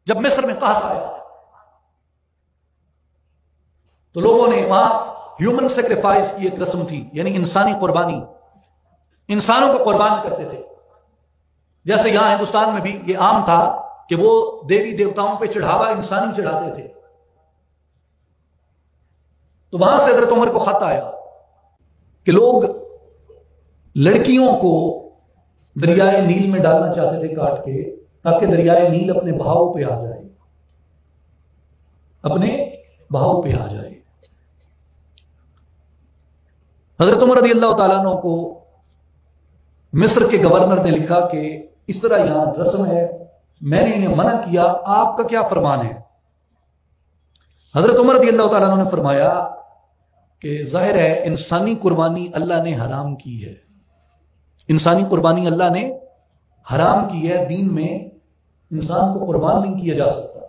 جب مصر میں قحط آیا تو لوگوں نے وہاں ہیومن سیکریفائس کی ایک رسم تھی، یعنی انسانی قربانی، انسانوں کو قربان کرتے تھے. جیسے یہاں ہندوستان میں بھی یہ عام تھا کہ وہ دیوی دیوتاؤں پہ چڑھاوا انسانی چڑھاتے تھے. تو وہاں سے حضرت عمر کو خط آیا کہ لوگ لڑکیوں کو دریائے نیل میں ڈالنا چاہتے تھے کاٹ کے، تاکہ دریائے نیل اپنے بہاؤ پہ آ جائے، اپنے بہاؤ پہ آ جائے. حضرت عمر رضی اللہ تعالیٰ عنہ کو مصر کے گورنر نے لکھا کہ اس طرح یہاں رسم ہے، میں نے انہیں منع کیا، آپ کا کیا فرمان ہے؟ حضرت عمر رضی اللہ تعالیٰ عنہ نے فرمایا کہ ظاہر ہے انسانی قربانی اللہ نے حرام کی ہے، انسانی قربانی اللہ نے حرام کی ہے، دین میں انسان کو قربان نہیں کیا جا سکتا.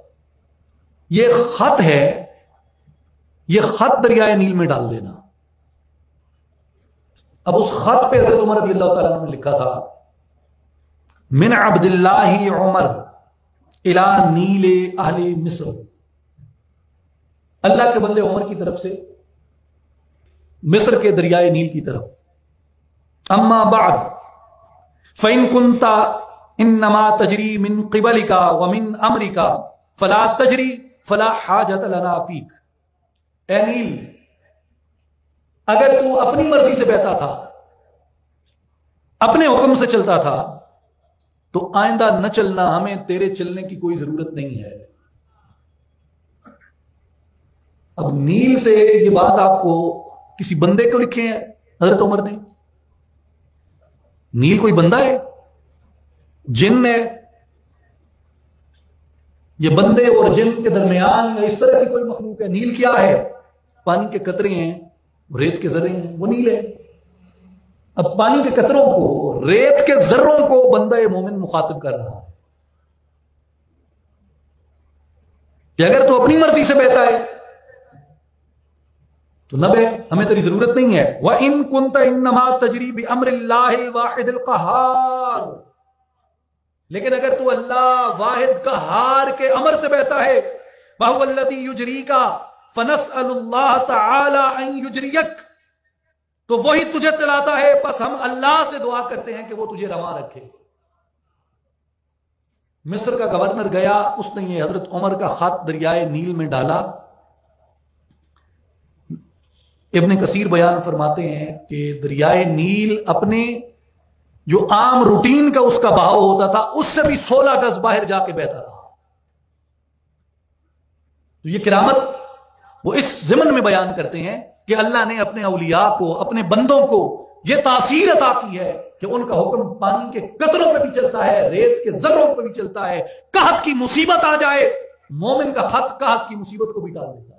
یہ خط ہے، یہ خط دریائے نیل میں ڈال دینا. اب اس خط پہ حضرت عمر رضی اللہ تعالیٰ عنہ نے لکھا تھا من عبد اللہ عمر الی نیل اہل مصر، اللہ کے بندے عمر کی طرف سے مصر کے دریائے نیل کی طرف. اما بعد فإن كنت انما تجری من قبلك ومن امرك فلا تجری فلا حاجت لنا فیک. اے نیل، اگر تو اپنی مرضی سے بہتا تھا، اپنے حکم سے چلتا تھا، تو آئندہ نہ چلنا، ہمیں تیرے چلنے کی کوئی ضرورت نہیں ہے. اب نیل سے یہ بات آپ کو کسی بندے کو لکھے ہیں حضرت عمر نے؟ نیل کوئی بندہ ہے؟ جن ہے؟ یہ بندے اور جن کے درمیان اس طرح کی کوئی مخلوق ہے؟ نیل کیا ہے؟ پانی کے قطرے ہیں، ریت کے ذرے ہیں، وہ نیل ہے. اب پانی کے قطروں کو، ریت کے ذروں کو بندہ مومن مخاطب کر رہا ہے کہ اگر تو اپنی مرضی سے بہتا ہے تو نہ بہ، ہمیں تیری ضرورت نہیں ہے. وَإِن كُنْتَ إِنَّمَا تَجْرِي بِأَمْرِ اللَّهِ الْوَاحِدِ الْقَهَّارِ، لیکن اگر تو اللہ واحد قہار کے امر سے بہتا ہے، وَهُوَ الَّذِي يُجْرِيكَ فَنَسْأَلُ اللَّهَ تَعَالَىٰ أَن يُجْرِيَكَ، تو وہی تجھے چلاتا ہے، بس ہم اللہ سے دعا کرتے ہیں کہ وہ تجھے رواں رکھے. مصر کا گورنر گیا، اس نے یہ حضرت عمر کا خط دریائے نیل میں ڈالا. ابن کثیر بیان فرماتے ہیں کہ دریائے نیل اپنے جو عام روٹین کا اس کا بہاؤ ہوتا تھا اس سے بھی 16 گز باہر جا کے بہتا رہا. تو یہ کرامت وہ اس ضمن میں بیان کرتے ہیں کہ اللہ نے اپنے اولیاء کو، اپنے بندوں کو یہ تاثیر عطا کی ہے کہ ان کا حکم پانی کے قطروں پہ بھی چلتا ہے، ریت کے ذروں پہ بھی چلتا ہے. قحط کی مصیبت آ جائے، مومن کا خط قحط کی مصیبت کو بھی ٹال دیتا ہے.